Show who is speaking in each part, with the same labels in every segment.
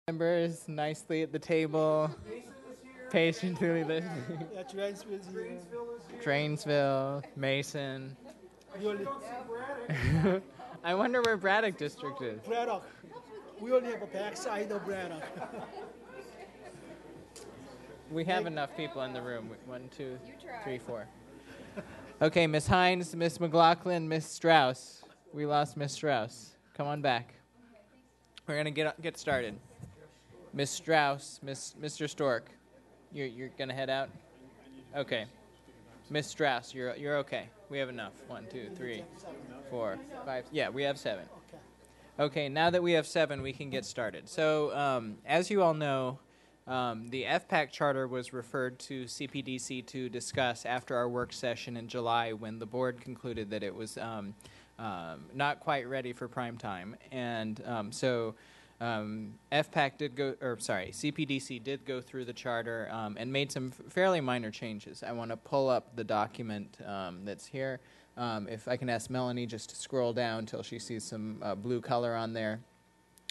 Speaker 1: Members nicely at the table, patiently listening.
Speaker 2: Yeah, Dranesville's here.
Speaker 1: Drainsville, Mason.
Speaker 2: We only,
Speaker 1: I wonder where Braddock District is.
Speaker 2: Braddock. We only have a backside of Braddock.
Speaker 1: We have enough people in the room. 1, 2, 3, 4. Okay, Miss Hines, Miss McLaughlin, Miss Strauss. We lost Miss Strauss. Come on back. We're gonna get started. Miss Strauss, Mr. Stork, you're gonna head out. Okay, Miss Strauss, you're okay. We have enough. 1, 2, 3, 4, 5. Yeah, we have 7. Okay, now that we have 7, we can get started. So, as you all know, the FPAC charter was referred to CPDC to discuss after our work session in July when the board concluded that it was not quite ready for prime time. And FPAC did go, or sorry, CPDC did go through the charter and made some fairly minor changes. I want to pull up the document that's here. If I can ask Melanie just to scroll down until she sees some blue color on there.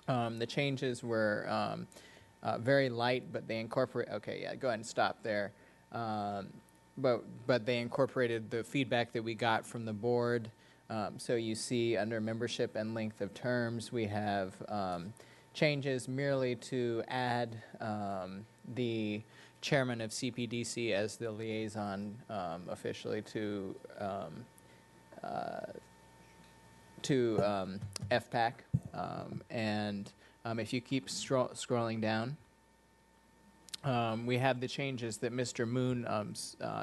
Speaker 1: The changes were very light, but they incorporate. Okay, yeah, go ahead and stop there. But they incorporated the feedback that we got from the board. So you see under membership and length of terms, we have changes merely to add the chairman of CPDC as the liaison officially to FPAC. And if you keep scrolling down, we have the changes that Mr. Moon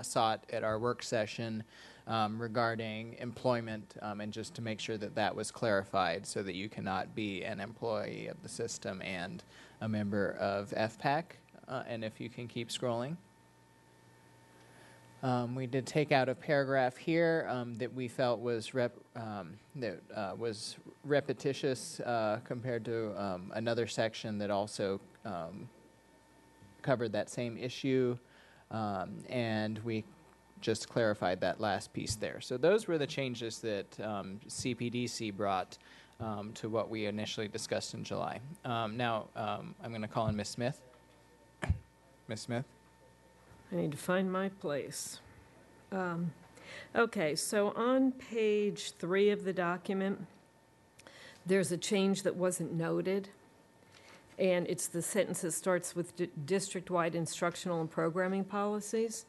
Speaker 1: sought at our work session regarding employment, and just to make sure that that was clarified so that you cannot be an employee of the system and a member of FPAC. And if you can keep scrolling. We did take out a paragraph here that we felt was repetitious compared to another section that also covered that same issue, and we just clarified that last piece there. So those were the changes that CPDC brought to what we initially discussed in July. Now I'm going to call in Ms. Smith. Ms. Smith?
Speaker 3: I need to find my place. Okay, so on page 3 of the document, there's a change that wasn't noted, and it's the sentence that starts with district-wide instructional and programming policies.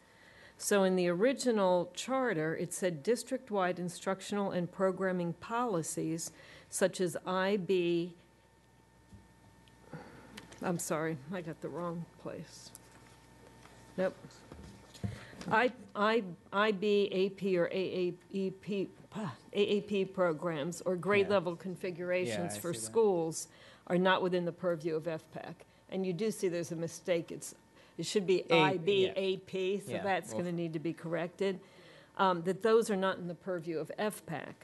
Speaker 3: So in the original charter, it said district-wide instructional and programming policies such as IB. I'm sorry, I got the wrong place. Nope. IB, AP, or AAP programs or grade level configurations for schools are not within the purview of FPAC. And you do see there's a mistake. It should be IB, AP, so that's going to need to be corrected. That those are not in the purview of FPAC.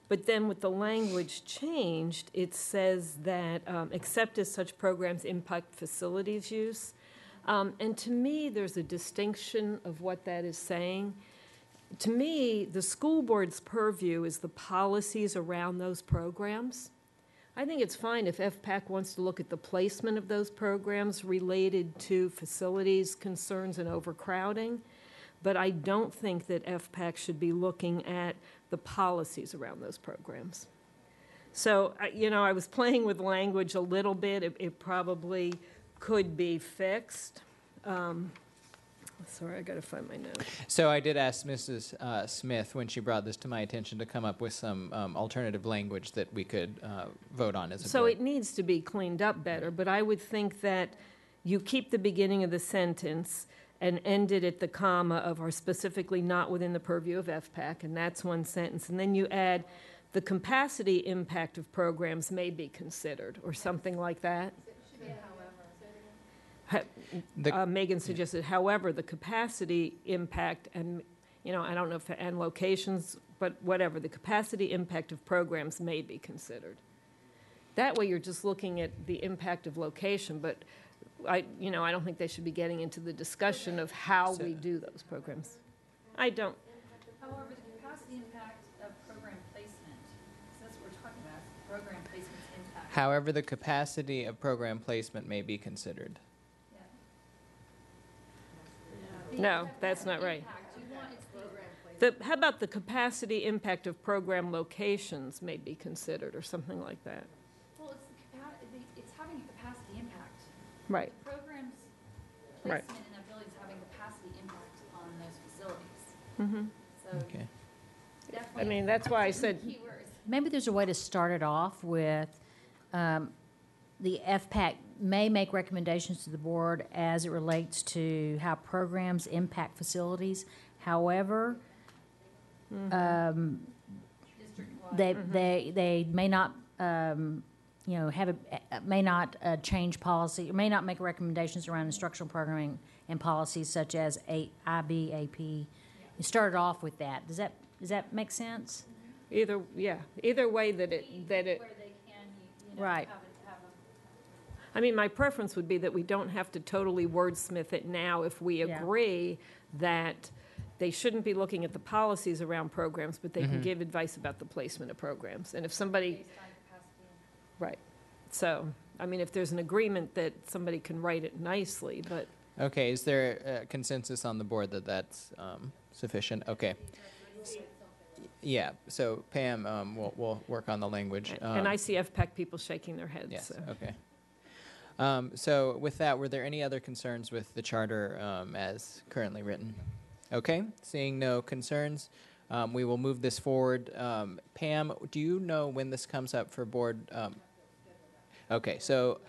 Speaker 3: But then with the language changed, it says that except as such programs impact facilities use. And to me, there's a distinction of what that is saying. To me, the school board's purview is the policies around those programs. I think it's fine if FPAC wants to look at the placement of those programs related to facilities concerns and overcrowding, but I don't think that FPAC should be looking at the policies around those programs. So, I was playing with language a little bit. It probably could be fixed. Sorry, I got to find my notes.
Speaker 1: So I did ask Mrs. Smith when she brought this to my attention to come up with some alternative language that we could vote on as a board.
Speaker 3: So it needs to be cleaned up better, but I would think that you keep the beginning of the sentence and end it at the comma of are specifically not within the purview of FPAC, and that's one sentence. And then you add the capacity impact of programs may be considered, or something like that. Megan suggested, however, the capacity impact and, I don't know if, and locations, but whatever, the capacity impact of programs may be considered. That way you're just looking at the impact of location, but I don't think they should be getting into the discussion of how we do those programs. I don't.
Speaker 4: However, the capacity impact of program placement, so that's what we're talking about, program placement's impact.
Speaker 1: However, the capacity of program placement may be considered.
Speaker 3: No, that's not right. How about the capacity impact of program locations may be considered, or something like that?
Speaker 4: Well, it's having a capacity impact.
Speaker 3: Right.
Speaker 4: Programs,
Speaker 3: Right.
Speaker 4: placement in that building is having capacity impact on those facilities.
Speaker 3: Mm-hmm.
Speaker 4: So
Speaker 1: Okay.
Speaker 4: definitely.
Speaker 3: I mean, that's why I said,
Speaker 4: Keywords.
Speaker 5: Maybe there's a way to start it off with, the FPAC may make recommendations to the board as it relates to how programs impact facilities. However, they may not, may not change policy, or may not make recommendations around instructional programming and policies such as IB, AP. You started off with that. Does that make sense?
Speaker 3: either way that it,
Speaker 4: Where they can,
Speaker 5: Right.
Speaker 4: have
Speaker 3: I mean, my preference would be that we don't have to totally wordsmith it now if we
Speaker 5: Yeah.
Speaker 3: agree that they shouldn't be looking at the policies around programs, but they can give advice about the placement of programs. And if somebody,
Speaker 4: based on capacity.
Speaker 3: right, so, I mean, if there's an agreement that somebody can write it nicely, but,
Speaker 1: Okay, is there a consensus on the board that that's sufficient? Okay. Yeah, so Pam, we'll work on the language.
Speaker 3: and I see FPAC people shaking their heads,
Speaker 1: Yes,
Speaker 3: so.
Speaker 1: okay. So with that, were there any other concerns with the charter as currently written? Okay, seeing no concerns, we will move this forward. Pam, do you know when this comes up for board? Okay, so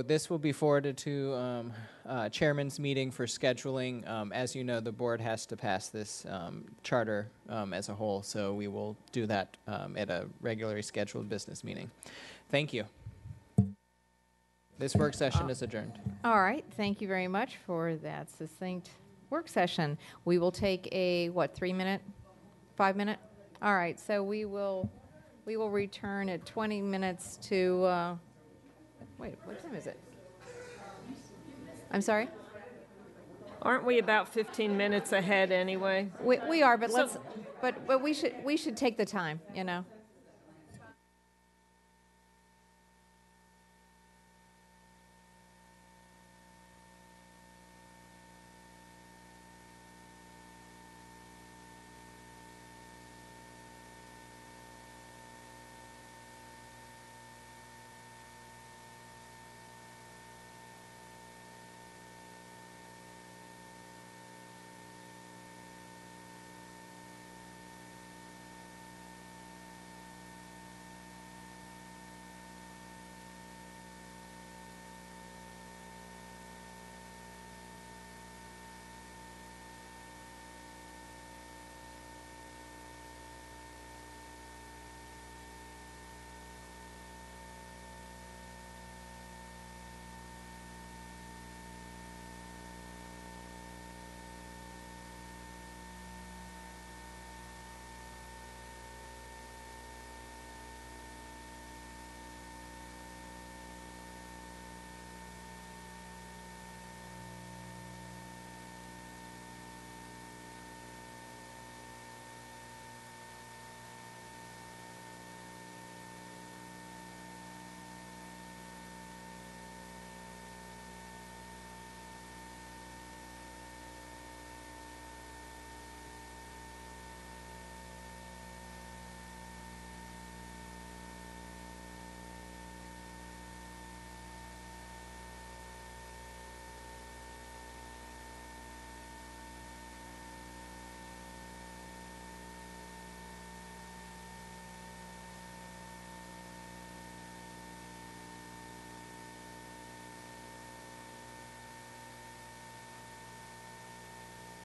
Speaker 1: this will be forwarded to chairman's meeting for scheduling. As you know, the board has to pass this charter as a whole, so we will do that at a regularly scheduled business meeting. Thank you. This work session is adjourned.
Speaker 6: All right, thank you very much for that succinct work session. We will take a, 3-minute, 5-minute? All right, so we will return at 20 minutes to, wait, what time is it? I'm sorry?
Speaker 3: Aren't we about 15 minutes ahead anyway?
Speaker 6: We are, but
Speaker 3: So-
Speaker 6: let's, but we should take the time,